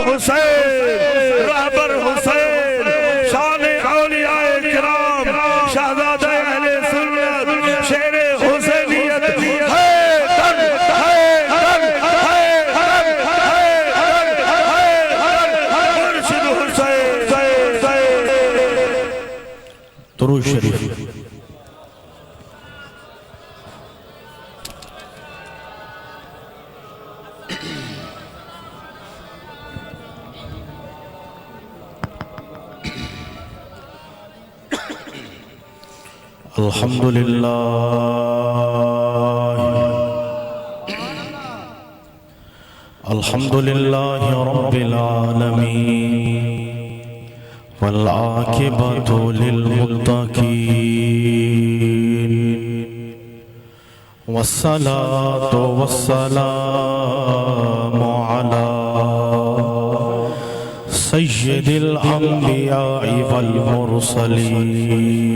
हुसैन रहबर हुसैन शान औलियाए किराम शहजादे अहले सुन्नत शेरे हुसैनियत है दर है दर है दर है मुर्शिद हुसैन। दुरूद शरीफ। अल्हम्दुलिल्लाह रब्बिल आलमीन वल आकिबतु लिल मुत्तकीन वस्सलातु वस्सलामु अला सय्यिदिल अंबिया वल मुरसलीन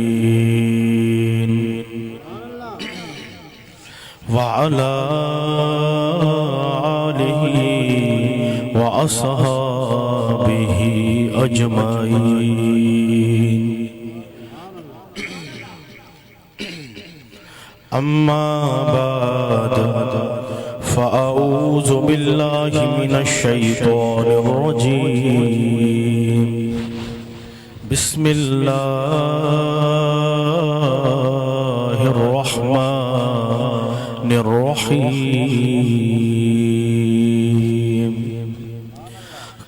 वअला आलिहि व अस्हाबिहि अजमाइन। अम्मा बाद फ़अऊज़ु बिल्लाहि मिनश शैतानिर रजीम। बिस्मिल्लाहिर रहमानिर रहीम।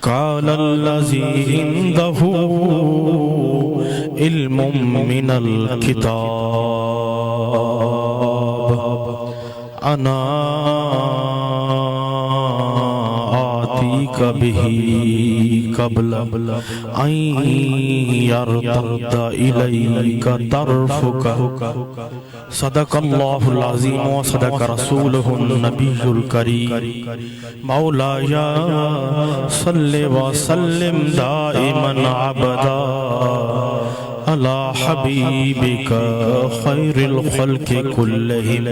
क़ालल्लज़ी इंदहु इल्मुम मिनल किताब अना आतीक बिही क़ब्ल अन यरतद्द इलैका तर्फ़ुका। सदक़ल्लाहुल अज़ीम व सदक़ रसूलुहुन नबियुल करीम। मौलाया सल्लि व सल्लिम दाइमन अबदा अला हबीबिका खैरिल खल्क़ि कुल्लिहिम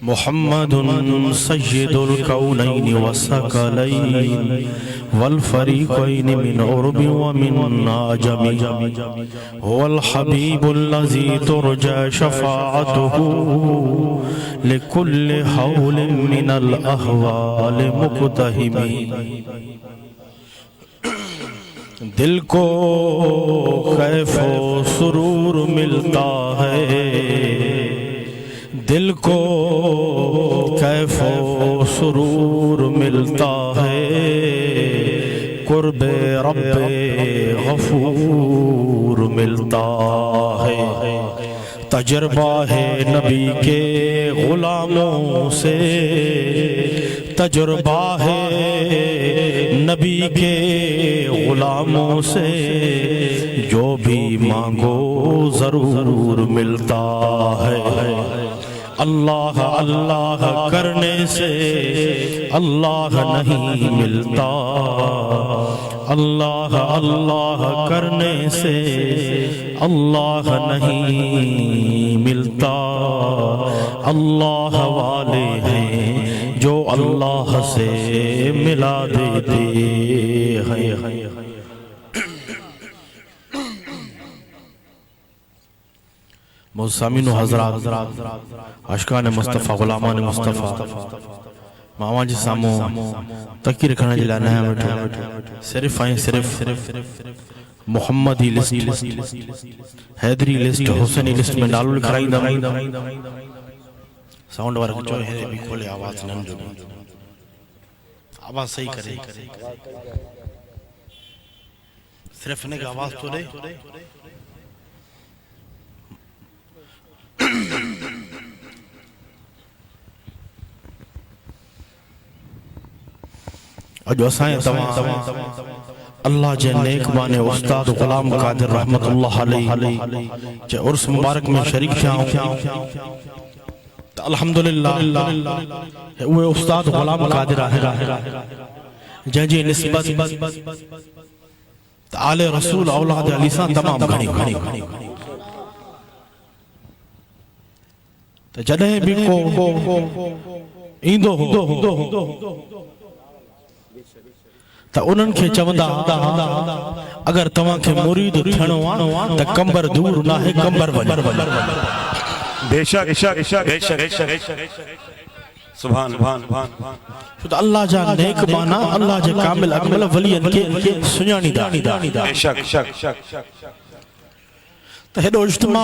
मुहम्मदुन सय्यिदुल कौनैनि व सकलैन वल फरीक़ैन मिन उर्बि व मिन आजमी हुवल हबीबुल्लज़ी तुरजा शफ़ाअतुहु लिकुल्लि हौलिन मिनल अहवाल मुक़तहिमी। दिल को कैफ़ो सुरूर मिलता है, दिल को कैफ़ो सुरूर मिलता है, कुर्बे रब्बे गफूर मिलता है। तजर्बा है नबी के गुलामों से, तजर्बा है नबी के गुलामों से, जो भी मांगो जरूर मिलता है। अल्लाह अल्लाह करने से अल्लाह नहीं मिलता, अल्लाह अल्लाह करने से अल्लाह नहीं मिलता। अल्लाह वाले हैं जो अल्लाह से मिला देते हैं। मुसामिन हज़रात, अशकान मुस्तफ़ा, गुलामान मुस्तफ़ा, मामा जी सामो तकी रखने जे लाइ न वेठो, सिर्फ़ ऐं सिर्फ़ Muhammadi list, Haidari list, Husaini list में नालो लिखाईंदम। साउंड वारे चो हे भी खोले आवाज़ न जो आवाज़ सही करे, सिर्फ़ ने आवाज़ तो दे। अजो असां अल्लाह जे नेक बाने उस्ताद गुलाम कादिर रहमतुल्लाह अलैहि जे उर्स मुबारक में शरीक थिया। अल्हम्दुलिल्लाह उहे उस्ताद गुलाम कादिर आहे जंहिंजी निस्बत आले रसूल औलाद अली सां तमाम घणी त जॾहिं बि को ईंदो हो त उन्हनि खे चवंदा अगर तव्हां खे मुरीद थियणो आहे त कंबर दूर न आहे कंबर वञो। बेशक सुभान सुभान छो त अल्लाह जा नेक माना अल्लाह जे कामिल अकमल वलियन खे सुञाणींदा। बेशक त हेॾो इज्तिमा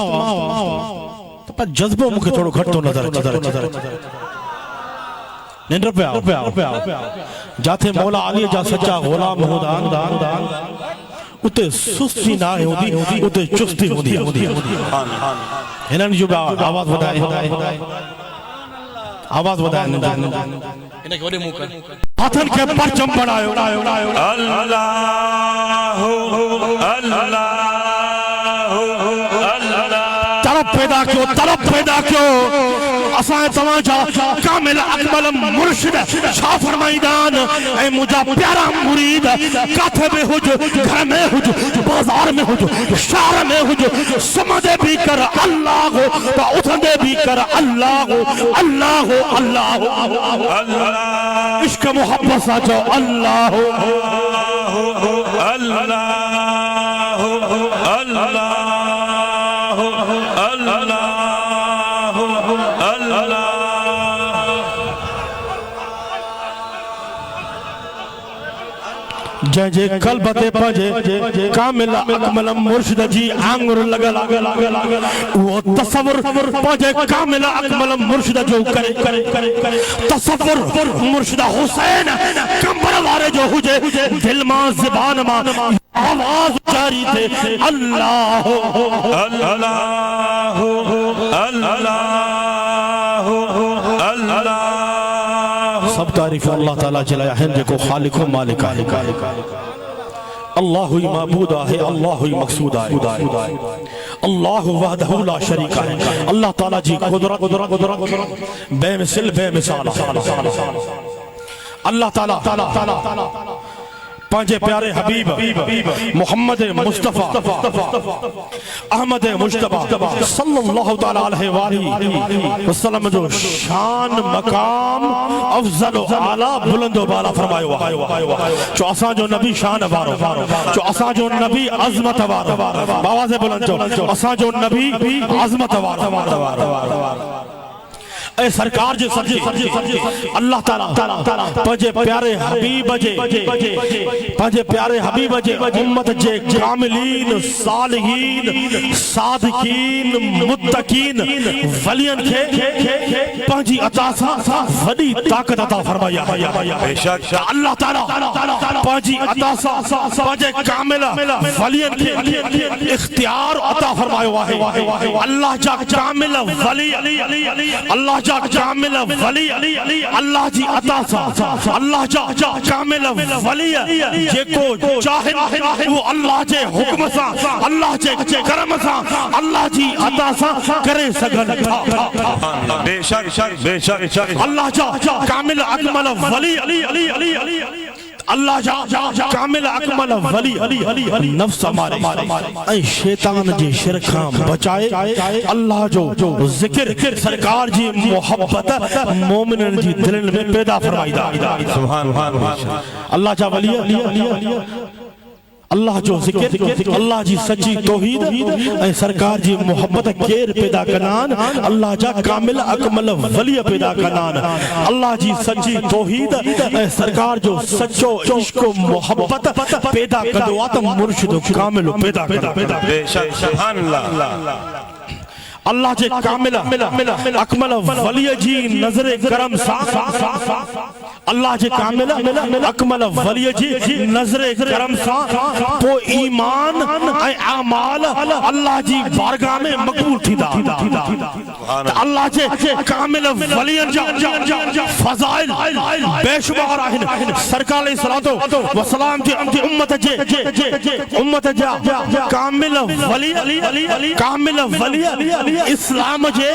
त पर जज़्बो मूंखे थोड़ो घटि थो नज़र निंड पिया जाथे मौला अली जा सच्चा गुलाम हुदान उते सुस्ती ना होंदी उते चुस्ती होंदी। हिननि जो आवाज वधाए इनके वॾे मुंह कर हथनि खे परचम बनायो। तलब पैदा कयो असां तव्हांजा कामिल अकमल मुर्शिद छा फरमाईंदान ऐं मुंहिंजा प्यारा मुरीद काथे बि हुज घर में हुज बाज़ार में हुज शहर में हुज सुम्हंदे बि कर अल्लाह हो त उथंदे बि कर अल्लाह हो अल्लाह हो अल्लाह हो इश्क मोहब्बत सां चओ अल्लाह हो अल्लाह हो अल्लाह जे कल्ब ते पंहिंजे कामिल अकमल मुर्शिद जी आंगुर लॻल उहो तसव्वुर पंहिंजे कामिल अकमल मुर्शिद जो करे तसव्वुर मुर्शिद हुसैन कंबर वारे जो हुजे दिल मां ज़बान मां आवाज जारी थे अल्लाह अल्लाह अल्लाह सब तारीफ अल्लाह ताला जे लाइ आहिनि जेको ख़ालिक़ हो मालिक आहे। अल्लाह ही माबूद है अल्लाह ही मक़सूद है अल्लाह वहदहु ला शरीक है। अल्लाह ताला जी कुदरत बेमिसाल बेमिसाल अल्लाह ताला पंहिंजे प्यारे हबीब मोहम्मद मुस्तफा अहमद मुश्तबा सल्लल्लाहु तआला अलैहि वसल्लम जो शान मकाम अफजल आला बुलंदो बाला फरमायो जो असां जो नबी शान वारो जो असां जो नबी अज़मत वारो आवाज़ बुलंद जो असां जो नबी अज़मत वारो ए सरकार जे सजे अल्लाह ताला पंहिंजे प्यारे हबीब जे उम्मत जे कामिलीन सालिहीन सादिकीन मुत्तकीन वलियन खे पंहिंजी अता सां वॾी ताक़त अता फरमाया। बेशक अल्लाह ताला पंहिंजी अता सां पंहिंजे कामिल वलियन खे इख्तियार अता फरमायो आहे। अल्लाह जा कामिल वली अल्लाह कामिल वली अल्लाह जी अता सां अल्लाह जा कामिल वली जेको चाहे वो अल्लाह जे हुक्म सां अल्लाह जे करम सां अल्लाह जी अता सां करे सघनि था। बेशक अल्लाह जा कामिल अकमल वली अल्लाह जा कामिल अकमल वली नफ्स मारे ऐं शैतान जे शिर खां बचाए अल्लाह जो ज़िक्र सरकार जी मोहब्बत मोमिनन जी दिलनि में पैदा फरमाईंदा। सुभान अल्लाह जा वली अल्लाह जो ज़िक्र अल्लाह जी सच्ची तौहीद ऐं सरकार जी मोहब्बत केर पैदा कनान अल्लाह जा कामिल अकमल वली पैदा कनान। अल्लाह जी सच्ची तौहीद ऐं सरकार जो सच्चो इश्क मोहब्बत पैदा कंदो आहे त मुर्शिद कामिल पैदा कंदो। सुभान अल्लाह अल्लाह जे कामिल अकमल वली जी नज़र करम सां अल्लाह जे कामिल अकमल वली जी नज़र करम सां तो ईमान ऐं अमाल अल्लाह जी बारगाह में मक़बूल थींदा। अल्लाह जे कामिल वलियन जा फज़ाइल बेशुमार आहिनि। सरकार अलैहिस्सलातो वसलाम जी उम्मत जा कामिल वली इस्लाम जे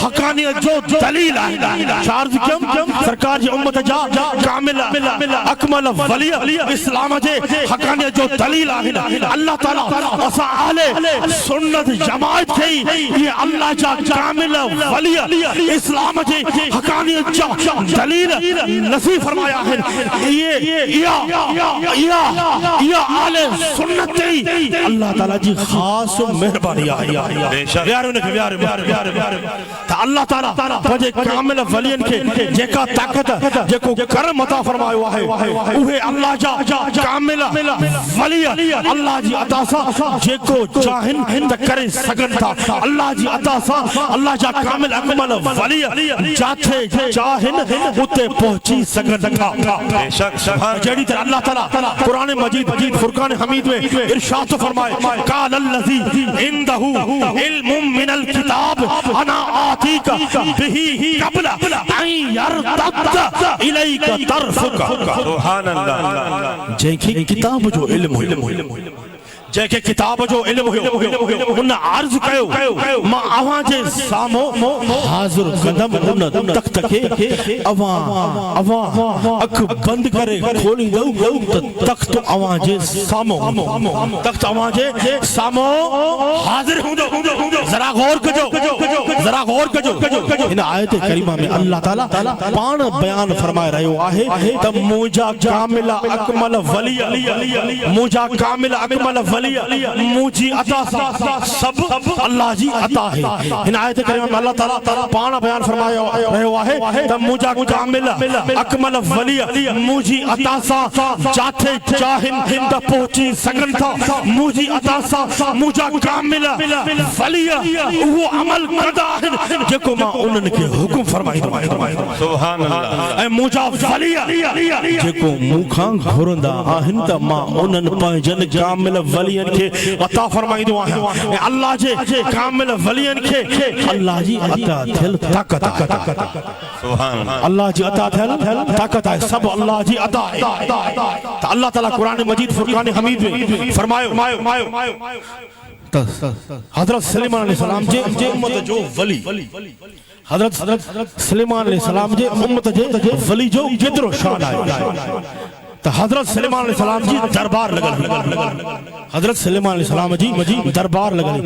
हक़ानियत जो दलील आहे। सरकार जी उम्मत जा कामिल अकमल वली इस्लाम जे हकानियत जो दलील आहे अल्लाह ताला असां अहले सुन्नत जमात खे ये अल्लाह जा कामिल वली इस्लाम जे हकानियत जो दलील नसीब फरमाया है। ये अहले सुन्नत अल्लाह ताला जी खास मेहरबानी आहे। प्यारे ने प्यारे त अल्लाह ताला पंहिंजे कामिल वलियन खे जेका ताकत जेको करम अता फरमायो आहे उहे अल्लाह जा कामिल वली अल्लाह जी अता सां जेको चाहन त करे सघन था। अल्लाह जी अता सां अल्लाह जा कामिल अकमल वली जाथे चाहन उते पहुंची सघन था। जड़ी तरह अल्लाह ताला कुरान मजीद फुरकान हमीद में इरशाद फरमाए काल अल्लज़ी इंदहु इल्मुम मिनल किताब अना आतीका बिही क़ब्ल अन यरतद इलैका तरफुका। सुभान अल्लाह। जंहिंखे किताब जो इल्म जैके किताब जो इल्म हुयो उन अर्ज कयो मां अवां जे सामो हाजिर कदम उन तख्त के अवां अख बंद करे खोली दऊ त तख्त अवां जे सामो तख्त अवां जे सामो हाजिर हुंदो। जरा गौर कजो इन आयत करीमा में अल्लाह ताला पाण बयान फरमाए रहियो आहे त मुजा कामिल अकमल वली मुजा कामिल अकमल वली मुझी अता सब अल्लाह जी अता है। इन आयत करीमा में अल्लाह ताला पाण बयान फरमायो रहियो आहे त मुजा कामिल अकमल वली मुझी अता सा जाथे चाहन त पहुंची सघन था। मुझी अता सा मुजा कामिल वली वो अमल करदा है जेको मां उन्हनि खे हुकुम फरमाईंदो। सुभान अल्लाह। ऐं मुजा वली जेको मूंखां घुरंदा आहिनि त मां उन्हनि पंहिंजनि कामिल वलियन खे अता फरमाईंदो आहियां। अल्लाह जे कामिल वलियन खे अल्लाह जी अता थियल ताकत आहे। सुभान अल्लाह। अल्लाह जी अता थियल ताकत आहे सब अल्लाह जी अता आहे। त अल्लाह ताला कुरान मजीद फुरकान हमीद में फरमायो हजरत सुलेमान अलैहिस्सलाम जे उम्मत जो वली हजरत सुलेमान अलैहिस्सलाम जे उम्मत जे वली जो केतिरो शान आहे त हजरत सुलेमान अलैहिस्सलाम जी दरबार लगल हजरत सुलेमान अलैहिस्सलाम जी दरबार लगल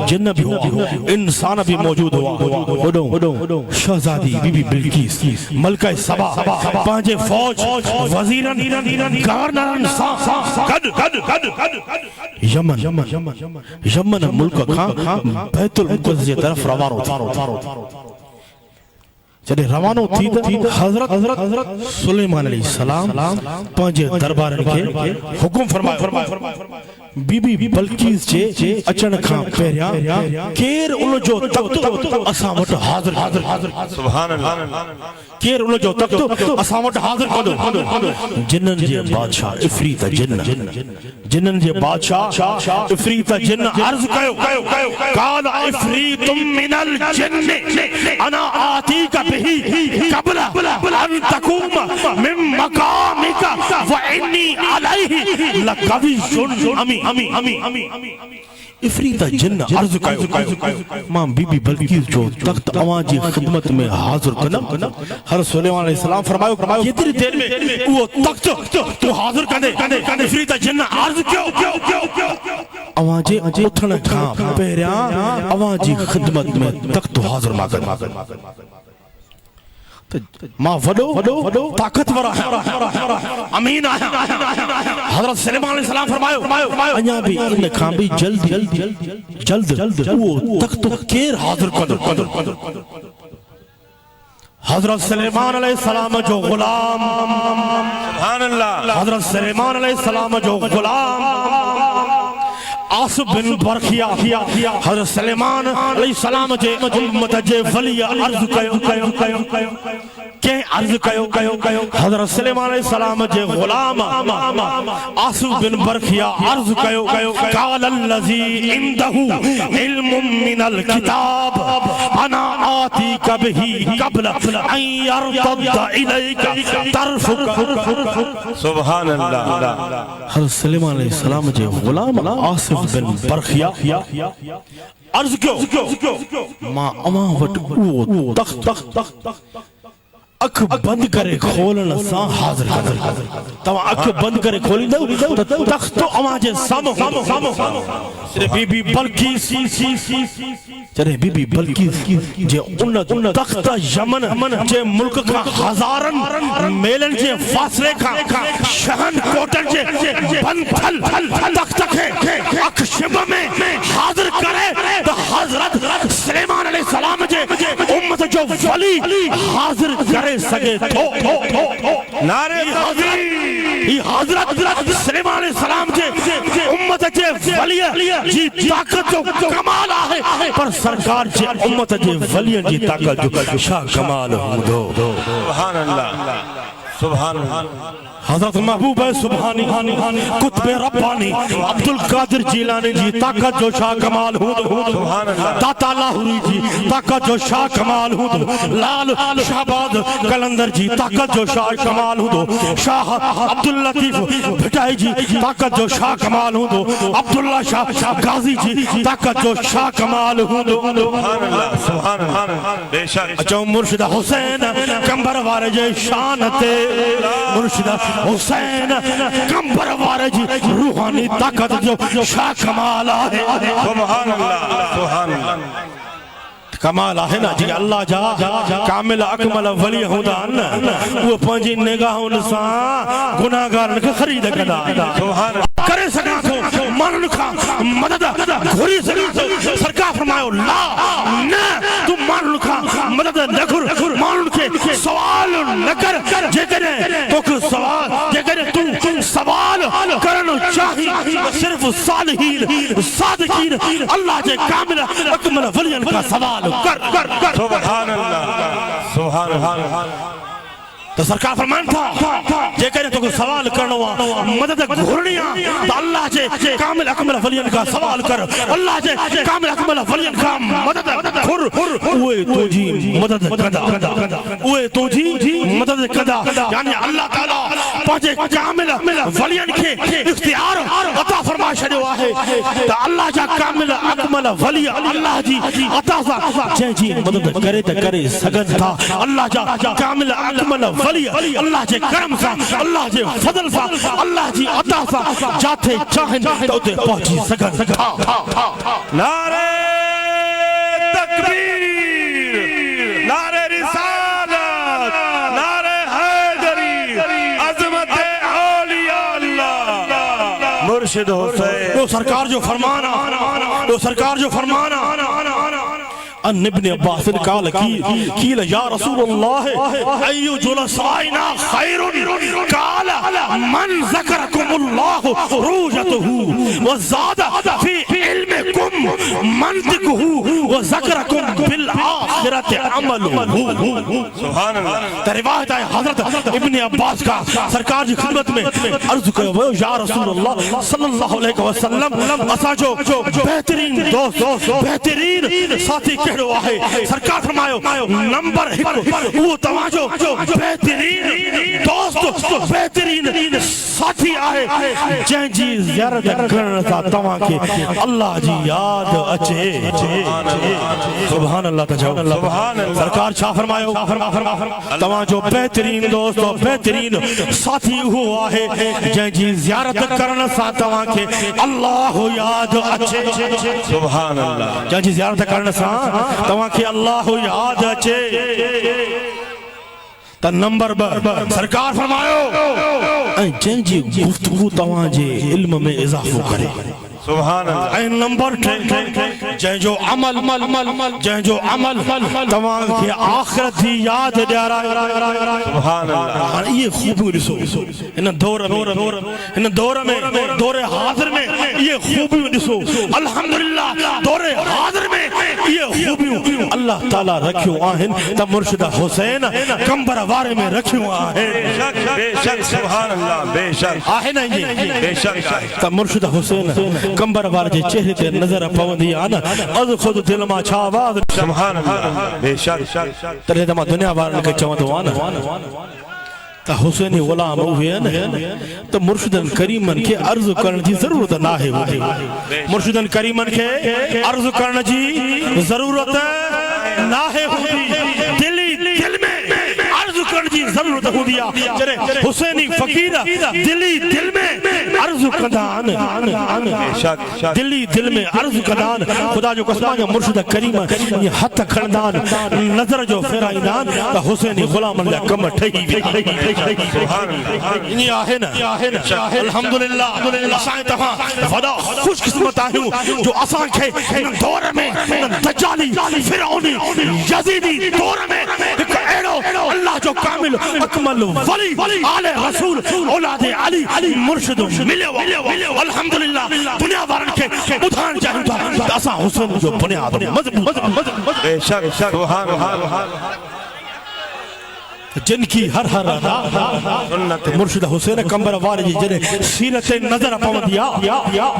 जिन्न भी हुआ इंसान भी मौजूद हुआ ओडो शहजादी बीबी बिल्किस मलका सबा पंहिंजे फौज वजीरन गवर्नरन सां गड यमन मुल्क खां बैतुल मुक़द्दस जे तरफ रवानो जॾहिं रवानो थी त हज़रत सुलेमान अलैहिस्सलाम पंहिंजे दरबारनि खे हुकुम फरमायो बीबी बल्कीस जे अचण खां पहिरियां केर उन जो तख्त असां वटि हाज़िर सुभान अल्लाह। केर उन जो तख्त असां वटि हाज़िर कंदो। जिन्ननि जे बादशाह इफ़रीत जिन्ननि जे बादशाह इफ़रीत जिन्न अर्ज़ कयो काल इफ़रीतुम मिनल जिन्न अना आतीका बिही क़ब्ल अन तक़ूम मिन मक़ामिका व इन्नी अलैहि लक़वियुन अमी इफ़रीत जिन्न अर्ज़ कयो मां बीबी बल्कीस जो तख्त अवां जी ख़िदमत में हाज़िर कंदमि। हर सुलेमान अलैहिस्सलाम फरमायो केतिरी देर में उहो तख्त तू हाज़िर कंदे इफ़रीत जिन्न अर्ज़ कयो अवां जे उथण खां पहिरियां अवां जी ख़िदमत में तख्त हाज़िर मां कंदमि। मां वडो ताकतवर आहियां अमीन आहियां। हज़रत सुलेमान अलैहिस्सलाम फरमायो अञा भी इन खां भी जल्द वो तख्त केर हाज़िर कंदो। हज़रत सुलेमान अलैहिस्सलाम जो गुलाम सुभान अल्लाह। हज़रत सुलेमान अलैहिस्सलाम जो गुलाम आसिफ बिन बरखिया हज़रत सुलेमान अलैहिस्सलाम जे उम्मत जे वली अर्ज़ कयो के अर्ज़ कयो हज़रत सुलेमान अलैहिस्सलाम जे गुलाम आसिफ बिन बरखिया अर्ज़ कयो काल अल्लज़ी इंदहु इल्मुम मिनल किताब अना आतीका बिही क़ब्ल अन यरतद इलैका तरफुका। सुभान अल्लाह। हज़रत सुलेमान अलैहिस्सलाम जे गुलाम आसिफ बिन बरखिया अर्ज़ कयो मां अवां वटि उहो तख्त अख बंद करे खोलण सा हाजिर तवा अख बंद करे खोली दो तख्त अवाजे सामो तेरे बीबी बल्कीस तेरे बीबी बल्कीस जे उन तख्त यमन जे मुल्क का हजारन मेलन जे फासले का शहन कोटन जे बंथल तख्त के अख शिब में हाजिर करे तो हजरत सुलेमान अलैहिस्सलाम जे उम्मत जो वली हाजिर करे सके नारे तकबीर हजरत सुलेमान अलैहिस्सलाम जे उम्मत जे वली जी ताकत जो कमाल है पर सरकार जे उम्मत जे वलियन जी ताकत जो शा कमाल हूंदो सुभान अल्लाह सुभान अल्लाह हज़रत महबूब सुभानी कुतुब रब्बानी अब्दुल कादिर जिलानी जी ताकत जो शाह कमाल हूँ सुभान अल्लाह दाता लाहौरी जी ताकत जो शाह कमाल हूँ लाल शाहबाद कलंदर जी ताकत जो शाह कमाल हूँ शाह अब्दुल लतीफ भिटाई जी ताकत जो शाह कमाल हूँ अब्दुल्ला शाह गाजी जी ताकत जो शाह कमाल हूँ सुभान अल्लाह बेशक अचो मुर्शिदा हुसैन कंबर वारे जे शान ते मुर्शिदा हुसैन कंबर वारे जी रूहानी ताकत जो शाह कमाल है सुभान अल्लाह सुभान अल्लाह कमाल है ना जी अल्लाह जा कामिल अकमल वली हुदा न वो पंजी निगाहुन सा गुनाहगारन के खरीद कदा सुभान करे सका तो मानन का मदद घुरी सका सरकार फरमायो ला न तू मानन का मदद न घुर मानन के सवाल न कर जे करे तो सवाल जे करे तू सवाल करनो चाही सिर्फ सालिहीन सादिकीन अल्लाह जे कामिल अकमल वलियन का सवाल कर सुभान अल्लाह सुभान अल्लाह तो सरकार फरमान था जे करे तो सवाल करनो मदद घुरनिया तो अल्लाह जे कामिल अकमल वलियन का सवाल कर अल्लाह जे कामिल अकमल वलियन का मदद घुर ओए तुझी मदद कदा ओए तुझी मदद कदा यानी अल्लाह ताला पाजे कामिल वलियन के इख्तियार अता फरमा छड़ियो आहे तो अल्लाह जा कामिल अकमल वली अल्लाह जी अता सा जे जी मदद करे त करे सगन था अल्लाह जा कामिल अकमल वली अल्लाह जे करम सा अल्लाह जे फजल सा अल्लाह जी अता सा जाते चाहन तो ते पहुंची सगन नारे तकबीर नारे रिसालत नारे हैदरी अजमत औलिया अल्लाह मुर्शिद हुसैन वो सरकार जो फरमाना वो सरकार जो फरमाना अन इब्न अब्बास काल कील या रसूलुल्लाह अय्यु जुलसाइना खैरुन काल मन ज़करकुमुल्लाह रूजतहु व ज़ादा फी इल्मिकुम मंतिकुहु व ज़करकुम बिल आखिरति अमलुहु सुभान अल्लाह रिवायत है हजरत इब्न अब्बास का सरकार की खिदमत में अर्ज कयो या रसूलुल्लाह सल्लल्लाहु अलैहि वसल्लम असा जो बेहतरीन दोस्त बेहतरीन साथी केड़ो आहे सरकार फरमायो नंबर 1 वो तवाजो बेहतरीन दोस्त बेहतरीन साथी आहे जं जी ज़ियारत करण सा तवा के अल्लाह जी याद अचे सुभान अल्लाह तजो सुभान अल्लाह सरकार छा फरमायो तवा जो बेहतरीन दोस्त बेहतरीन साथी हो आहे जं जी ज़ियारत करण सा तवा के अल्लाह याद अचे सुभान अल्लाह जं जी ज़ियारत करण सा तवा के अल्लाह याद अचे त नंबर 2 सरकार फरमायो ऐं जं जी गुफ्तगू तवा जे इल्म में इजाफो करे सुभान अल्लाह ऐं नंबर 3 जं जो अमल तवा के आखिरत जी याद ॾियाराए सुभान अल्लाह ये खूबियूं ॾिसो इन दौर में दौरे हाज़िर में ये खूबियूं ॾिसो अल्हम्दुलिल्लाह दौरे हाज़िर में ये खूबियूं अल्लाह ताला रखियो आहिनि त मुर्शिद हुसैन कंबर वारे में रखियो आहिनि बेशक सुभान अल्लाह बेशक आहे न ये बेशक त मुर्शिद हुसैन कंबर वारे जे चेहरे ते नजर पवंदी आ न अज खुद दिल मां छा आवाज सुभान अल्लाह बेशक तॾहिं त मां दुनिया वारनि खे चवंदो आ न त हुसैनी गुलाम उहे आहिनि त मुर्शिदन करीमन खे अर्ज़ करण जी ज़रूरत नाहे मुर्शिदन करीमन खे अर्ज़ करण जी ज़रूरत नाहे दिल में अर्ज़ करण जी जरूरत होंदी आ जरे हुसैनी फकीर दिली दिल में अर्ज कंदान दिली दिल में अर्ज कंदान खुदा जो कसम जो मुर्शिद करीम ये हथ खणदान नजर जो फेराइदान त हुसैनी गुलाम ला कम ठही इन आहे न अल्हम्दुलिल्लाह असां तहां वडा खुश किस्मत आहियूं जो असां खे दौर में दज्जाली फिरौनी यजीदी दौर में एक एड़ो अल्लाह जो कामिल अकमल वली आले रसूल औलाद अली मुर्शिद मिलियो अल्हम्दुलिल्लाह दुनिया वारन खे ॿुधाइण चाहियूं था त असां हुसैन जो बुनियाद मज़बूत बेशक सुभान अल्लाह जिनकी हर हर मुर्शिद हुसैन कंबर वारे जी जरे सीरत नजर पवंदी आ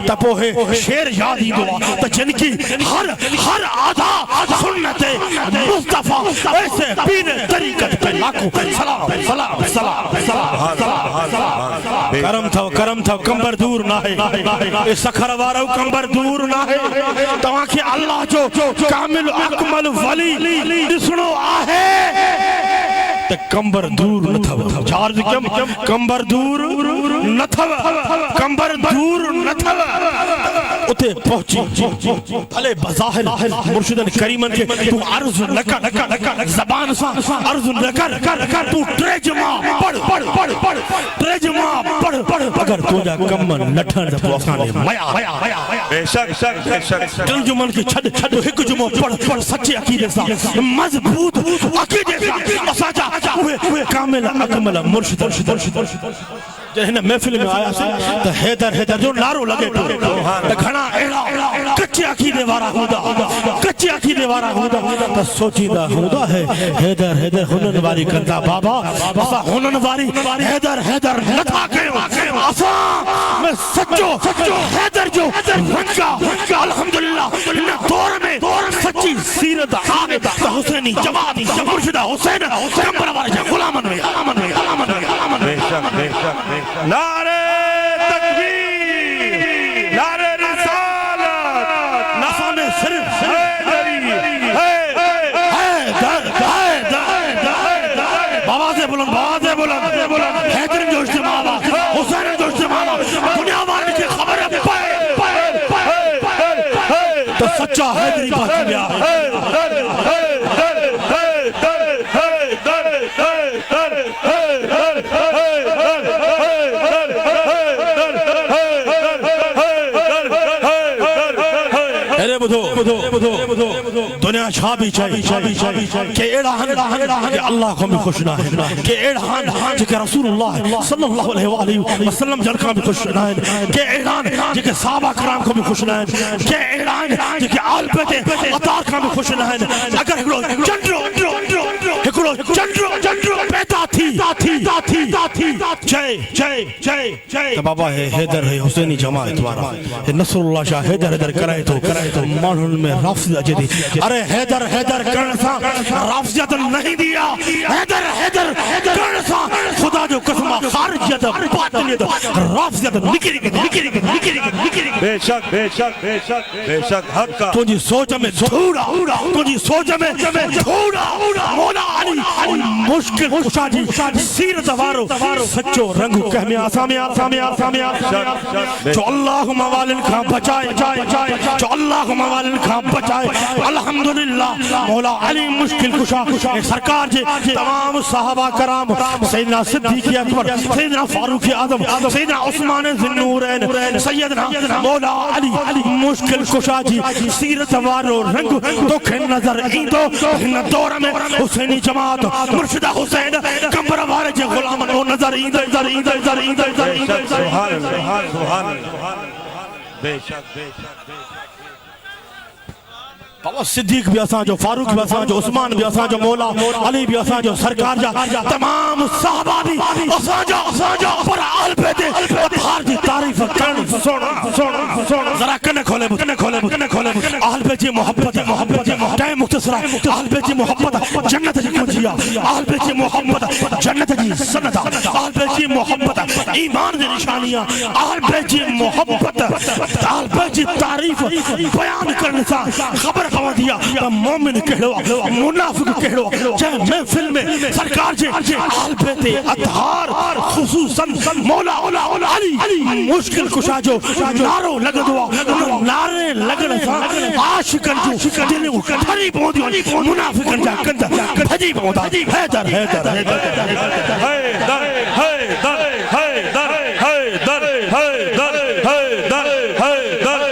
त पोइ शेर याद ईंदो आ त जिनकी हर हर आधा सुन्नत मुस्तफा ऐसे पीर तरीक़त पे लाखों सलाम सलाम सलाम सलाम करम था कंबर दूर ना है ए सखर वारो कंबर दूर ना है तवां के अल्लाह जो कामिल अकमल वली दिसणो आहे त कंबर दूर न थव चार्ज कम कंबर दूर न थव कंबर दूर न थव उते पहुंची भले बज़ाहिर मुर्शिदन करीमन के तू अर्ज न कर ज़बान सा अर्ज न कर तू तर्जुमा पढ़ तर्जुमा पढ़ अगर तुजा कम न ठण त असाने मया बेशक तर्जुमन के छड हिक जुमो पढ़ सच्चे अकीदे सा मजबूत अकीदे सा असाजा वे कामिल अकमल मुर्शिद जहिन महफिल में आया से त हैदर जो नारो लगे तो घणा एड़ा कच्चे अकीदे वारा हुंदा त सोचीदा हुंदा है हैदर हुनन वारी कंदा बाबा असा हुनन वारी हैदर नथा कयो असा मैं सच्चो हैदर जो रंगा अल्हम्दुलिल्लाह इन दौर में सच्ची सीरत आहे त हुसैनी जमात मुर्शिद हुसैन कंबर वारे गुलामन में बेशक नारे तकबीर नारे रिसालत नासाने सिर्फ बाबा से बुलंद हैदर जो इज्तिमा हुसैन जो इज्तिमा दुनिया वाले की खबर तो सच्चा हैदरी बाकी में दुनिया छा भी चाहिए के एड़ा के अल्लाह को भी खुश ना है के एड़ा जेके रसूलुल्लाह सल्लल्लाहु अलैहि वसल्लम जन का भी खुश ना है के एड़ा जेके सहाबा कराम को भी खुश ना है के एड़ा जेके आल बेटे अतार का भी खुश ना है अगर चंद्रो पैदा थी जय बाबा है हैदर है हुसैनी जमात वाला है नसरुल्लाह शाह हैदर कराए तो मानून में राफिज अजदी अरे हैदर करण सा राफिजत नहीं दिया हैदर करण सा खुदा जो कसम खारिजियत बातिनियत राफिजत निकरी बेशक हक का तुझी सोच में धूड़ा मौला अली मुश्किल कुशा जी सीरत वारो सच्चो रंग कहमे आसामे जो अल्लाहुम्मा वालिन का बचाए जो अल्लाहुम्मा वालिन का बचाए अल्हम्दुलिल्लाह मौला अली मुश्किल कुशा सरकार जे तमाम सहाबा कराम सैयदना सिद्दीक़ अकबर सैयदना फारूक आज़म सैयदना उस्मान ज़ुन्नूरैन सैयदना मौला अली मुश्किल कुशा जी सीरत वारो रंग तो खे नजर ईंदो हिन दौर में हुसैनी जमात मुर्शिद हुसैन कंबर वारे जे गुलाम ओ नजर ईंदो सुभान अल्लाह बेशक बाबा सिद्दीक भी असा जो फारूक भी असा जो उस्मान भी असा जो मौला अली भी असा जो सरकार जा तमाम सहाबा भी असा जो पर आल बेटे अतार दी तारीफ करन सुन जरा कने खोले अहल बैत जी मोहब्बत टाइम मुख्तसरा अहल बैत जी मोहब्बत जन्नत जी कुंजिया अहल बैत जी मोहब्बत जन्नत जी सनदा अहल बैत जी मोहब्बत ईमान दी निशानियां अहल बैत जी मोहब्बत अहल बैत जी तारीफ बयान करने सा खबर पवंदिया त मोमिन कहड़ो मुनाफिक कहड़ो चाहे महफिल में सरकार जे अहल बैत अतहार खुसूसन मौला अली मुश्किल कुशा जो नारो लगदो नारे लगण सा आशिकन जो दिल ठरी पवंदियो मुनाफिकन जा कंदा भजी पवंदा हैदर हैदर हैदर हैदर हैदर हैदर हैदर हैदर हैदर हैदर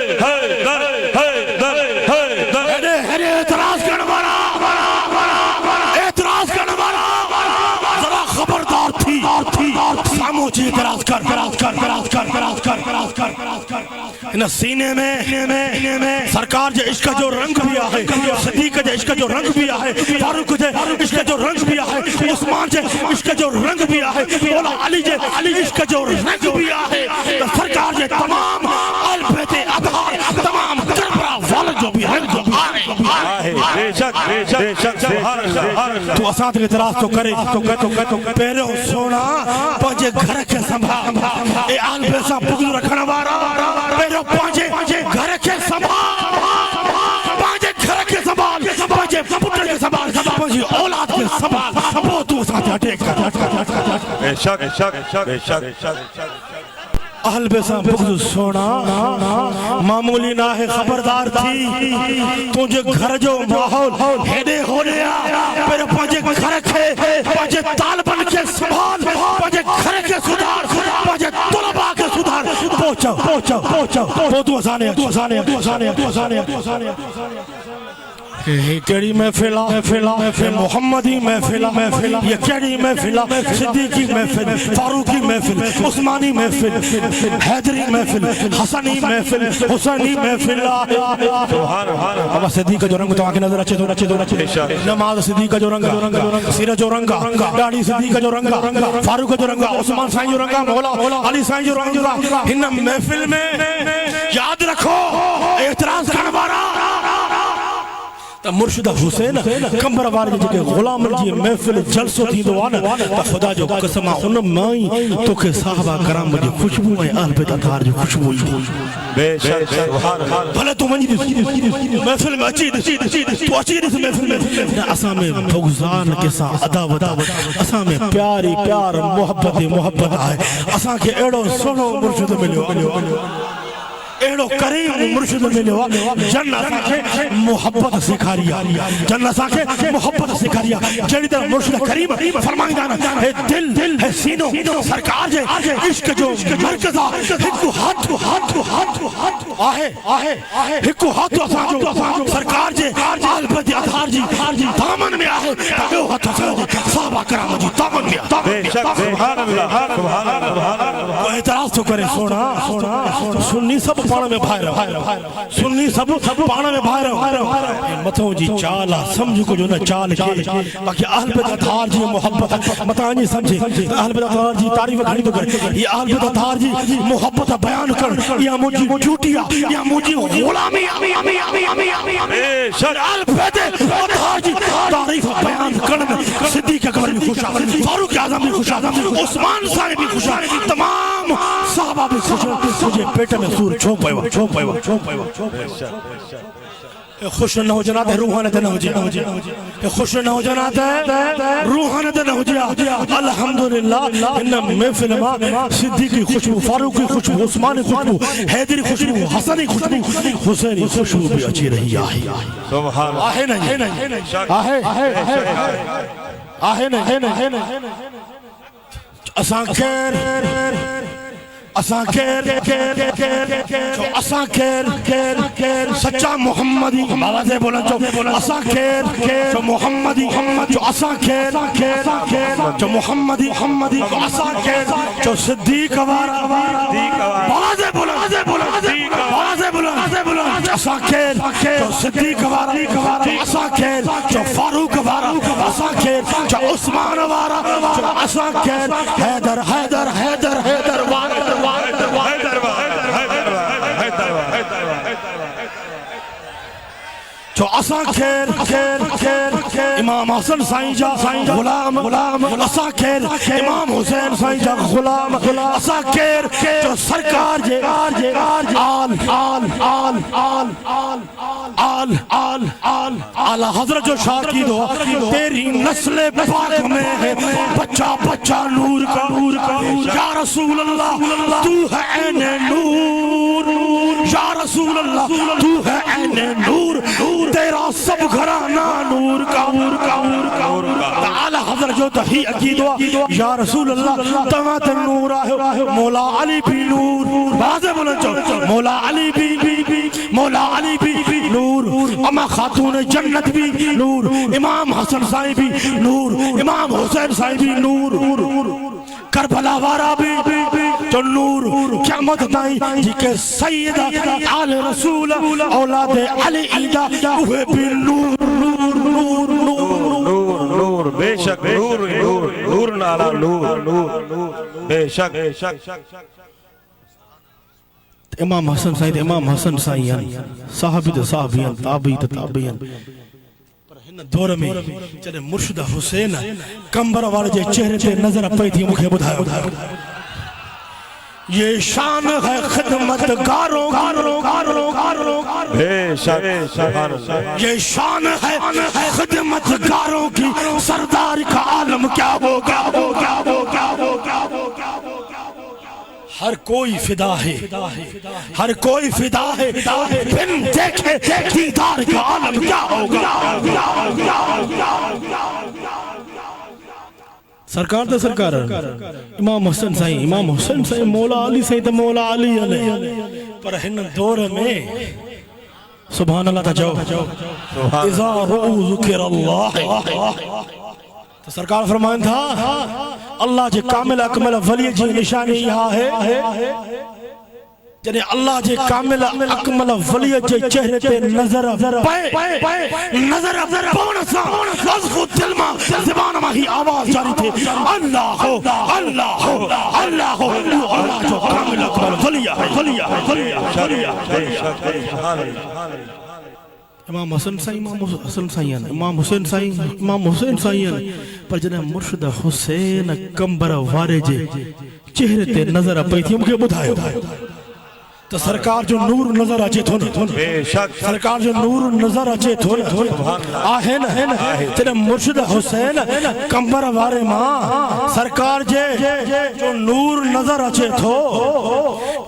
हैदर हैदर अरे एतराज करने वाला जरा खबरदार थी सामो जी एतराज कर इन सीने में सरकार जे इश्क जो रंग भी है सदीक जे इश्क जो रंग भी है फारूक जे इश्क जो रंग भी है उस्मान जे इश्क जो रंग भी है मौला अली जे इश्क जो रंग भी है सरकार जे तमाम अहल बैत अतहार तमाम करबला वाले जो भी रंग बेशक सुभान अल्लाह तू असां ते एतराज तो करे तो पहिरियों सोना पंहिंजे घर खे संभाल ए अहल बैत सां पुगल रखण वारा पहिरियों पंहिंजे घर खे संभाल पंहिंजे घर खे संभाल पंहिंजे पुट खे संभाल पंहिंजी औलाद खे संभाल पोइ तू असां ते अटैक कर बेशक अहल बैत सां पुगल सोना मामूली ना है खबरदार थी तुझे घर जो माहौल हेडे होने पर पंहिंजे घर खे पंहिंजे तालबन खे संभाल पंहिंजे घर खे सुधार पंहिंजे तलबा खे सुधार पहुंचो तू असाने ये केड़ी महफिल मोहम्मदी महफिल ये केड़ी महफिल सिद्दीकी महफिल फारूकी महफिल उस्मानी महफिल हैदरी महफिल हसनी महफिल हुसैनी महफिल अब सिद्दीक जो रंग तो आंखें नजर अचे नमाज सिद्दीक जो रंग सिर जो रंग दाढ़ी सिद्दीक जो रंग फारूक जो रंग उस्मान साईं जो रंग मौला अली साईं जो रंग इन महफिल में याद रखो एतराज करने वाला मुर्शिद हुसैन कंबर वारे जेके गुलाम जी महफिल जलसो थींदो आ न त खुदा जो कसम उन माई तोखे साहबा कराम जी खुशबू ऐं अहल बैत अतहार जी खुशबू ईंदी बेशक सुभान अल्लाह भले तू वञी महफिल में अची तू अची महफिल में असां में बुग़्ज़ान के सा अदावत असां में प्यार मोहब्बत आहे असां खे एड़ो सोनो मुर्शिद मिलियो एड़ो करीम मुर्शिद मिलियो जन असांखे मोहब्बत सेखारिया जड़ी तरह मुर्शिद करीम फरमाईंदा न हे दिल हे सीनो सरकार जे इश्क जो मरकज़ हिकु हथ आहे हिकु हथ असांजो सरकार जे अहल बैत अतहार जी दामन में आहे ॿियो हथ असांजे साहबा कराम जी दामन में बेशक सुभान अल्लाह एतराज तो करे सोना सुन्नी सब पाण में भाई सुन्नी सब पाण में भाई मथों जी चाल समझ को जो न चाल के बाकी अहल बैत अतहार जी मोहब्बत मता जी समझे अहल बैत अतहार जी तारीफ घणी तो करे ये अहल बैत अतहार जी मोहब्बत बयान कर या मुझी ड्यूटिया या मुझी गुलामी बेशक अहल बैत अतहार जी तारीफ बयान करन सिद्दीक अकबर भी खुश फारूक आजम भी खुश उस्मान साहिब भी खुश तमाम साहबा भी खुश मुझे पेट में सूर छो पयो खुश न हो जना रूहानत न हो खुश न हो जना रूहानत न हो अल्हम्दुलिल्लाह इन महफिल में सिद्दीकी खुशबू फारूक की खुशबू उस्मान की खुशबू हैदरी खुशबू हसनी खुशबू हुसैनी खुशबू भी अच्छी रही है सुभान आहे नहीं असां खैर सच्चा मोहम्मदी आवाज़ बोला जो असां खैर जो मोहम्मदी जो असां खैर जो मोहम्मदी जो असां खैर जो सिद्दीक वारा आवाज़ बोला असां खैर जो सिद्दीक वारा जो असां खैर जो फारूक वारा असां खैर जो उस्मान वारा जो असां खैर हैदर वारा असा खेर इमाम हसन साईं जा गुलाम असा खेर इमाम हुसैन साईं जा गुलाम असा खेर जो सरकार जे आला हजरत जो शाकी दो तेरी नस्ल पाक में है बच्चा नूर का या रसूल अल्लाह तू है ऐने नूर या रसूल अल्लाह तू है ऐने नूर तेरा सब घराना नूर का आला हजरत जो तही अकीदो या रसूल अल्लाह तवा ते नूर आयो मौला अली भी नूर बाज़ बोलन चो मौला अली भी नूर अमा खातून जन्नत भी नूर इमाम हसन साईं भी नूर इमाम हुसैन साईं भी नूर करबला वारा भी तो नूर क़यामत ताईं जिके सैयद आल रसूल औलाद अली ईदा उहे भी नूर बेशक नूर नाला नूर बेशक इमाम हसन साईं साहबी ताबीन पर हिन दौर में जॾहिं मुर्शिद हुसैन कंबर वाले जे चेहरे ते नजर पई थी मूंखे ॿुधायो ये शान है खिदमतगारों बेशक ये शान है खिदमतगारों की सरदार का आलम क्या होगा हर कोई फिदा है बिन देखे दीदार का आलम क्या होगा सरकार तो सरकार इमाम हुसैन साईं मौला अली साईं तो मौला अली पर हिन दौर में सुभान अल्लाह ता चओ इज़ा रुअ ज़िक्रुल्लाह तो सरकार फरमान था अल्लाह जे कामिल अकमल वली जी निशानी यह है जने अल्लाह जे कामिल अकमल वली जे चेहरे पे नजर पौन सा लफ्ज़ दिल मा ज़बान मा ही आवाज जारी थे अल्लाह हो जो कामिल अकमल वली है इमाम हुसैन साईं पर जॾहिं मुर्शिद हुसैन कंबर वारे जे चेहरे ते नजर पई थी मूंखे ॿुधायो तो सरकार जो नूर नजर अचे थो सरकार जो नूर नजर अचे थो आहे न जॾहिं मुर्शिद हुसैन कंबर वारे मां सरकार जे जो नूर नजर अचे थो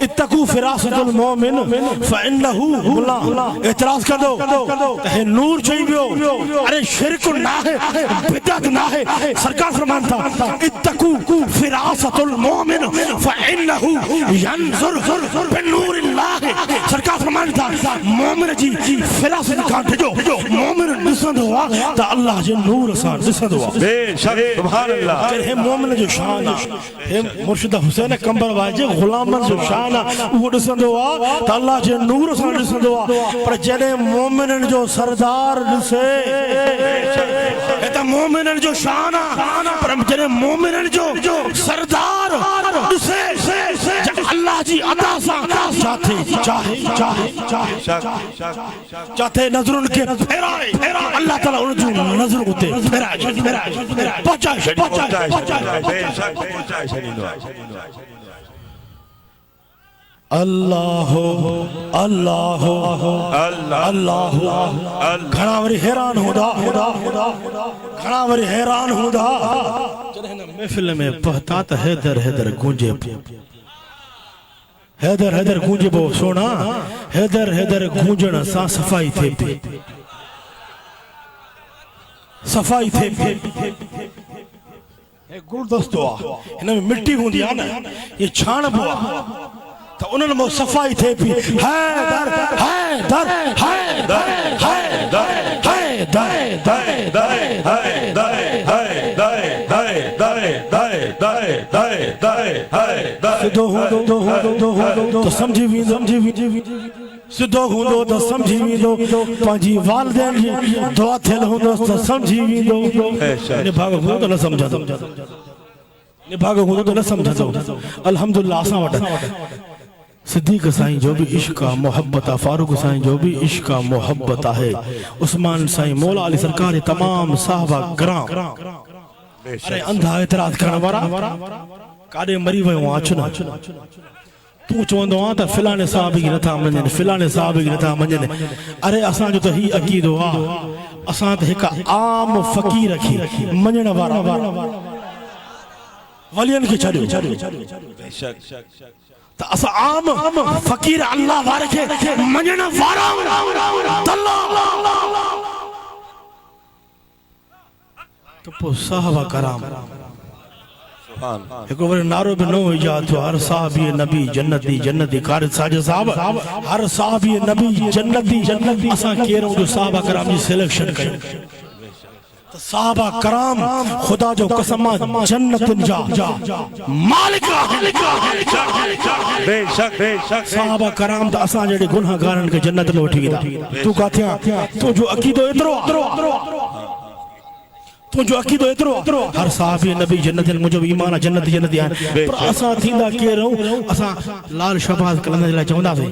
इत्तकू फिरासतुल मोमिन फइन्नहु मुला एतराज कर दो हे नूर चई वियो अरे शिरक ना है बिदअत ना है सरकार फरमाता इत्तकू फिरासतुल मोमिन फइन्नहु यंजुर बिनूर सरकार फरमाता मोमिन जी फिरासत खां जो मोमिन ॾिसंदो आहे त अल्लाह जे नूर सां ॾिसंदो आहे बेशक सुभान अल्लाह हे मोमिन जो शान आहे हे मुर्शिद हुसैन कंबर वारे जे गुलामन जो शान आहे उहो ॾिसंदो आहे त अल्लाह जे नूर सां ॾिसंदो आहे पर जॾहिं मोमिनन जो सरदार ॾिसे हे त मोमिनन जो शान आहे पर जॾहिं मोमिनन जो सरदार ॾिसे अल्लाह जी अता सां चाहे नजरुन के फेराए अल्लाह ताला उन जो नजर उते फेराए पहुंचाए अल्लाह घणा वरी हैरान हूंदा जॾहिं महफिल में पहुता त हैदर गूंजे हैदर गूंजे बो सोना हैदर गूंजण सां सफाई थे गुलदस्तो आ हिन में मिट्टी हूंदी आ न ये छाणबो आ त उन्हनि में सफाई थे पई हैदर सिद्धो हूंदो त समझी सिद्धो हूंदो त समझी वेंदो पंहिंजी वालिदैन जी दुआ थियल हूंदसि त समझी वेंदो निभाग हूंदो त न समझंदो अल्हम्दुलिल्लाह असां वटि सिद्दीक़ साईं जो भी इश्क आ मोहब्बत आ, फारूक साईं जो भी इश्क आ मोहब्बत आहे, उस्मान साईं मौला अली सरकार तमाम साहबा कराम। अरे अंधा एतराज करण वारा काॾे मरी वियो अच न। तू चवंदो आ त फिलाने साहब खे नथा मञनि, फिलाने साहब खे नथा मञनि। अरे असांजो त ही अक़ीदो आ, असां त हिकु आम फ़क़ीर खे मञण वारा वलियन खे छॾियो। त असां आम फ़क़ीर अल्लाह वारे खे मञण वारा त पोइ साहबा कराम हिकिड़ो वरी नारो बि नओं ईजाद थियो, हर साहबी नबी जन्नती जन्नती क़ारिद साजिद साहब, हर साहबी नबी जन्नती जन्नती। असां केरु जो साहबा कराम जी सिलेक्शन कयूं। साहबा कराम खुदा जो कसम जन्नतन जा मालिक बेशक बेशक साहबा कराम त असां जहिड़े गुनाहगारनि खे जन्नत में वठी वेंदा। तू काथे तू जो अक़ीदो एतिरो तुझो अक़ीदो एतिरो हर साहबी नबी जन्नत मुंहिंजो ईमान आहे जन्नत जन्नती आहे। पर असां थींदा केरु असां लाल शहबाज कलंदर लाइ चवंदासीं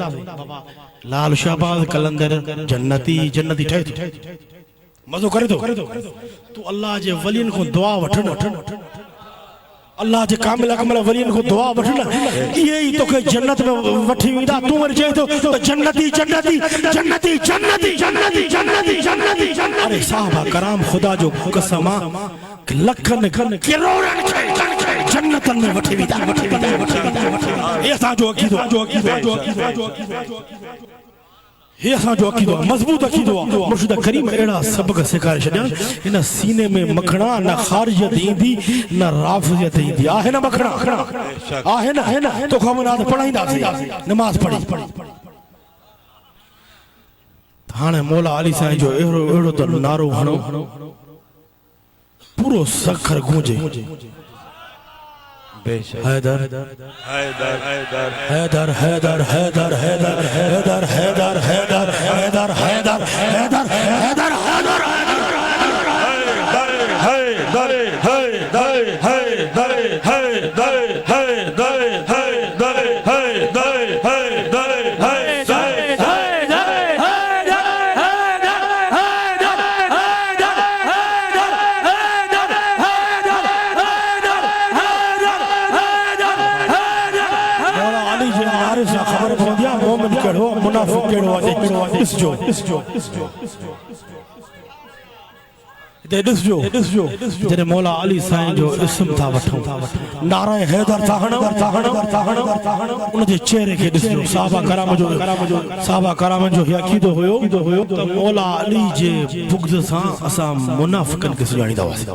लाल शहबाज कलंदर जन्नती जन्नती ठहे थो, मज़ो करे थो। तू अल्लाह जे वलियन को दुआ वठण, अल्लाह जे कामिल अकमल वलियन को दुआ वठण, इहे ई तोखे जन्नत में वठी वेंदा। तू वरी चए थो त जन्नती जन्नती जन्नती जन्नती जन्नती जन्नती जन्नती। अरे साहबा कराम खुदा जो कसम लखन करोड़नि खे जन्नतन में वठी वेंदा। ये असांजो अक़ीदो हे असांजो अक़ीदो मज़बूत अक़ीदो आहे। मुर्शिद करीम अहिड़ा सबक सेखारे छॾिया, हिन सीने में मखणा न ख़ारिजियत ईंदी न राफ़िज़ियत ईंदी। आहे न मखणा आहे न तोखां मना पढ़ाईंदासीं नमाज़ पढ़ी। हाणे मौला अली साईं जो अहिड़ो त नारो हणो पूरो सखर गूंजे। हैदर हैदर हैदर हैदर हैदर हैदर हैदर हैदर हैदर हैदर हैदर हैदर हैदर मुनाफिक केड़ो आहे ॾिसजो जॾहिं मौला अली साईं जो इस्म था वठूं, नारा हैदर था हणूं, उनजे चेहरे खे ॾिसजो। साहबा कराम जो अक़ीदो हुयो त मौला अली जे बुग़्ज़ सां असां मुनाफ़िकनि खे सुञाणींदा हुआसीं।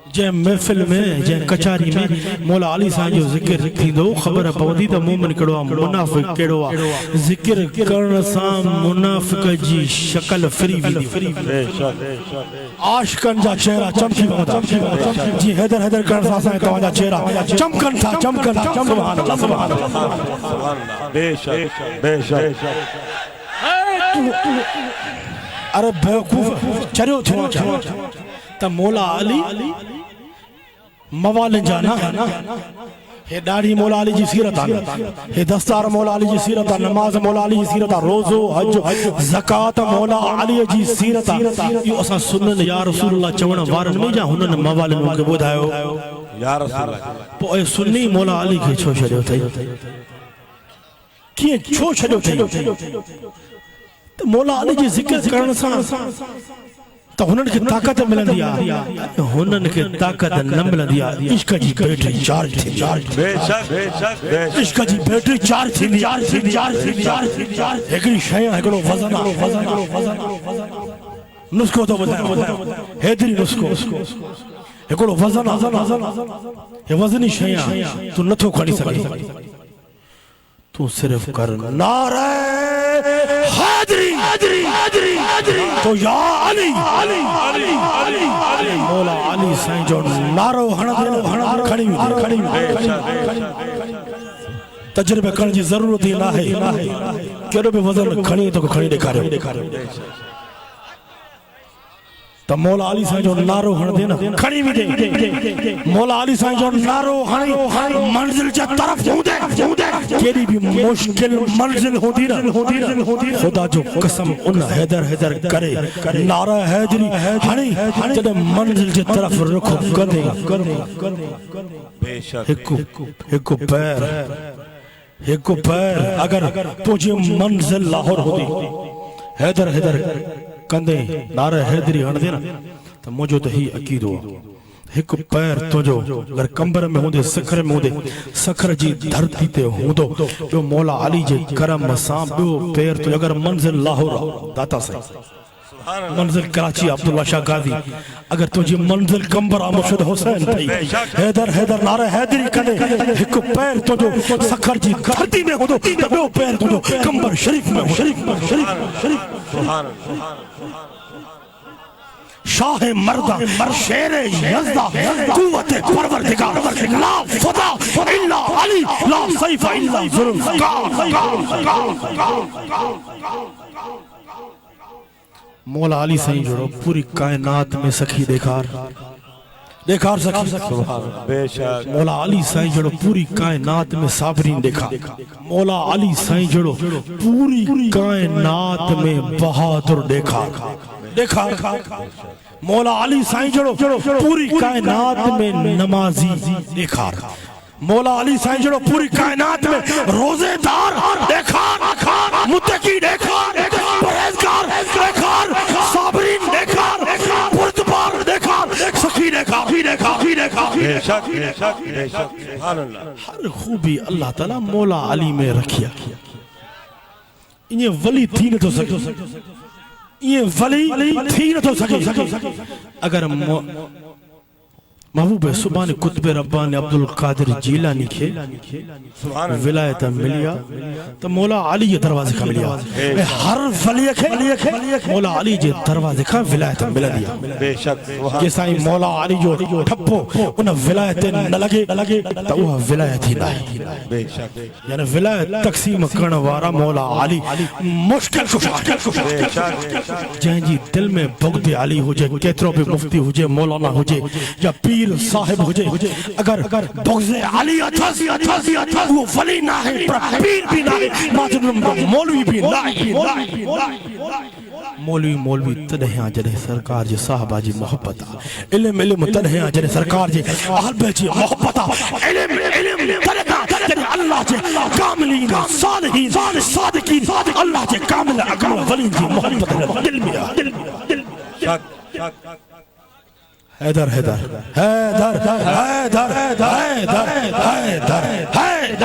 जंहिं महफ़िल में जंहिं कचारी में मौला अली साईं जो ज़िक्र थींदो ख़बर पवंदी त मोमिन कहिड़ो आहे मुनाफ़िक कहिड़ो आहे। ज़िक्र करण सां मुनाफ़िक जी शक्ल फिरी वेंदी। आशिक़नि जा चेहरा चमकी पवंदा जी हैदर हैदर करण सां असांजा तव्हांजा चेहरा चमकनि था सुभान अल्लाह सुभान अल्लाह। बेशक बेशक अरे बेवकूफ़ चरियो थियो त मौला अली मवालिन जा ना हे दाढ़ी मौला अली जी सीरत आहे, हे दस्तार मौला अली जी सीरत आहे, नमाज मौला अली जी सीरत आहे, रोज़ो हज ज़कात मौला अली जी सीरत आहे। इहो असां सुनन या रसूल अल्लाह चवण वारनि में या हुननि मवालिन खे ॿुधायो या रसूल पोइ सुन्नी मौला अली खे छो छॾियो अथई? कीअं छो छॾियो अथई? त मौला अली जी ज़िक्र करण सां तो हुननि खे ताकत मिलंदी आहे, हुननि खे ताकत न मिलंदी आहे। इश्क जी बैटरी चार्ज थी इश्क जी बैटरी चार्ज थींदी हिकिड़ी शइ हिकिड़ो वज़न नुस्ख़ो थो ॿुधायां हेतिरी नुस्ख़ो हिकिड़ो वज़न हे वज़नी शइ आहे तूं नथो खणी सघीं। तूं सिर्फ़ कर नारे हैदरी तो या अली मौला अली साईं जो नारो खणी तजुर्बे करण जी ज़रूरत ई नाहे। कहिड़ो बि वज़न खणी तो खणी ॾेखारियो। त मौला अली साईं जो नारो हण दे न खणी भी दे मौला अली साईं जो नारो हणी मंजिल जे तरफ हूंदे केडी भी मुश्किल मंजिल होंदी न खुदा जो कसम उन हैदर हैदर करे नारा हैदरी हणी जडे मंजिल जे तरफ रुख कंदे बेशक हिकु पैर अगर तुझे मंजिल लाहौर होती हैदर हैदर कंदे नारा हैदरी हणदे न त मुझो त ही अकीदो हिकु पैर तुझो अगर कंबर में होंदे सखर में होंदे सखर जी धरती ते होंदो जो मौला अली जे करम सां बो पैर तो अगर मंजिल लाहौर दाता से मंजिल कराची अब्दुल्ला शाह गाजी अगर तुझी मंजिल कंबर मुर्शिद हुसैन थई हैदर हैदर नारा हैदरी कंदे हिकु पैर तुझो सखर जी धरती में होंदो त बो पैर तुझो कंबर शरीफ में शरीफ सुभान शाह मर्दा शेर यज़दा कुव्वत परवरदिगार ला फदा इल्ला अली ला सैफ इल्ला जुल्फ़कार मौला अली साईं जोड़ो पूरी कायनात में सखी देखार सखी बेशक मौला अली साईं जोड़ो पूरी कायनात में साबरीन देखा मौला अली साईं जोड़ो पूरी कायनात में बहादुर देखा मौला अली साईं जोड़ो पूरी कायनात में नमाजी देखा मौला अली साईं जोड़ो पूरी कायनात में रोजेदार देखा मुत्तकी देखा परहेजगार देखा साबरीन देखा पुरतबार देखा सखी देखा बेशक सुभान अल्लाह हर खूबी अल्लाह ताला मौला अली में रखिया इन्हें वली थी न तो सके ये वली थी न तो सके अगर महबूब सुभान कुतुब रब्बानी अब्दुल कादिर जीलानी के विलायत मिलिया तो मौला अली के दरवाजे का मिलिया हर वली के मौला अली के दरवाजे का विलायत मिल दिया बेशक ये साईं मौला अली जो ठप्पो उन विलायत न लगे तो वह विलायत ही नहीं बेशक यानी विलायत तकसीम करण वाला मौला अली मुश्किल कुशा जंहिंजी दिल में बुग़्द अली हुजे केतिरो भी मुफ्ती हुजे मौलाना हुजे या पीर साहिब हुजे अगर बुग़्द अली अथस वो वली ना है पीर भी ना है माजनम मौलवी भी ना है मौलवी तदहिं जॾहिं सरकार जे साहबा जी मोहब्बत इल्म तदहिं जॾहिं सरकार जे अहल जी मोहब्बत इल्म तदहिं अल्लाह जे कामिलीन सालिहीन सादिकीन अल्लाह जे कामिल अकमल वली जी मोहब्बत दिल में हैदर हैदर हैदर हैदर हैदर हैदर हैदर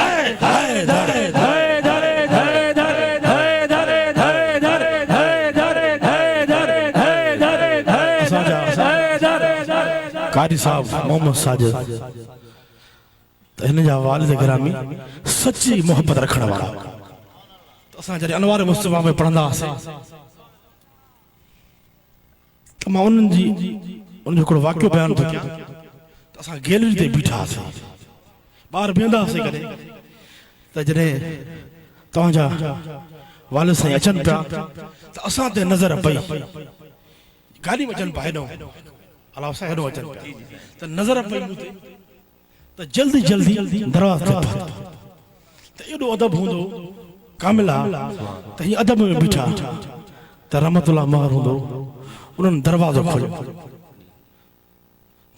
कारी साहब मोहम्मद साजिद तो इन जा वालिद गिरामी सच्ची मोहब्बत रखण वाला तो असां जॾहिं अनवार मुस्तफा में पढ़ंदा हुआसीं तो मां उन्हनि जी उन जो वाक्य बयान थो कयां तो असां गैलरी ते बीठा हुआसीं ॿार बीहंदा हुआसीं कॾहिं त जॾहिं तव्हांजा वालिद साईं अचनि पिया त असां ते नज़र पई गाॾी में अचनि पिया हेॾो अलाह सां हेॾो अचनि पिया त नज़र पई त जल्दी दरवाज़े ते त एॾो अदब हूंदो कामिला त हीअं अदब में बीठा त रहमतुल्लाह महर हूंदो उन्हनि दरवाज़ो खोलियो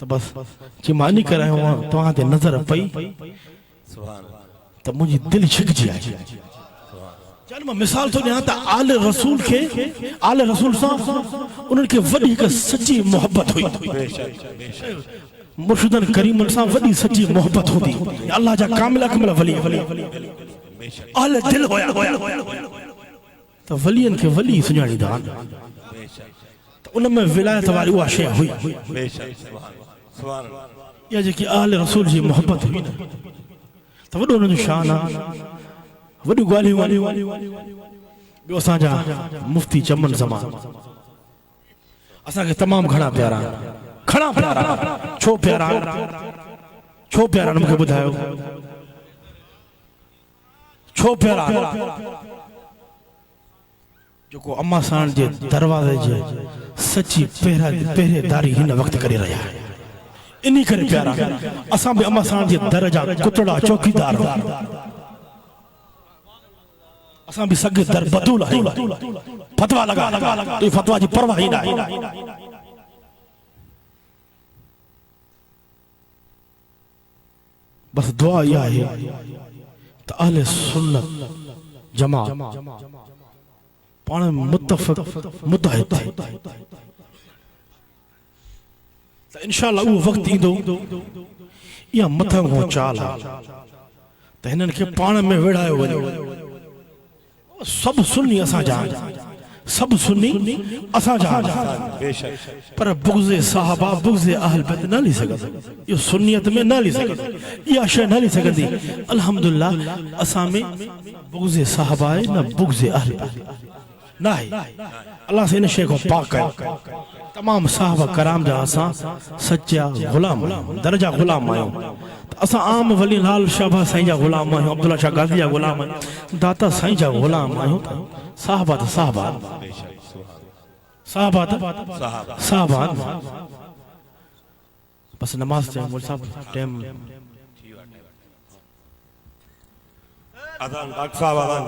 तो बस जी मानी करायो तव्हां ते नज़र पई त मुंहिंजी दिलि छिकजी आई चल मां मिसाल थो ॾियां त आले रसूल सां उन्हनि खे वॾी हिकु सची मोहब्बत हुई मुर्शिदन करीमन सां वॾी सची मोहब्बत हूंदी अल्लाह जा कामिल अकमल वली आले दिल होया त वलियन खे वली सुञाणींदा त उन में विलायत वारी उहा शइ हुई या जेकी आले रसूल जी मोहब्बत हुई न त वॾो हुननि जो शान आहे वॾियूं ॻाल्हियूं ॿियो असांजा मुफ्ती चमन ज़मान असांखे तमामु घणा प्यारा छो प्यारा मूंखे ॿुधायो छो प्यारा जो को अम्मा सान जे दरवाजे जे सच्ची पहरेदारी हिन वक्त करे रहा है इन्हीं करे प्यारा असा भी अम्मा सान जे दर जा कुतड़ा चौकीदार असा भी सगे दर बदूल है फतवा लगा तो फतवा जी परवाह ही ना बस दुआ यह है तो अहले सुन्नत जमात पाण मुत्तफिक मुत्तहिद थे तो इंशाअल्लाह वो वक्त इंदो या मथा को चाल तो हिनन के पाण में वेड़ायो वञो सब सुन्नी असा जान सब सुन्नी असा जान पर बुग़्ज़े साहबा बुग़्ज़े अहल बैत न ली सकत यो सुन्नियत में न ली सकत या शय न ली सकती अल्हम्दुलिल्लाह असा में बुग़्ज़े साहबा है न बुग़्ज़े अहल बैत ना है अल्लाह से इन शय को पाक है तमाम साहबा कराम जा असा सच्चा गुलाम दर्जा गुलाम आयो असा आम वली लाल शाबा साईं जा गुलाम आयो अब्दुल्ला शाह गाज़ी जा गुलाम दाता साईं जा गुलाम आयो साहबा तो साहबा साहबा साहबा बस नमाज से मोल साहब टाइम अजान डॉक्टर साहब अजान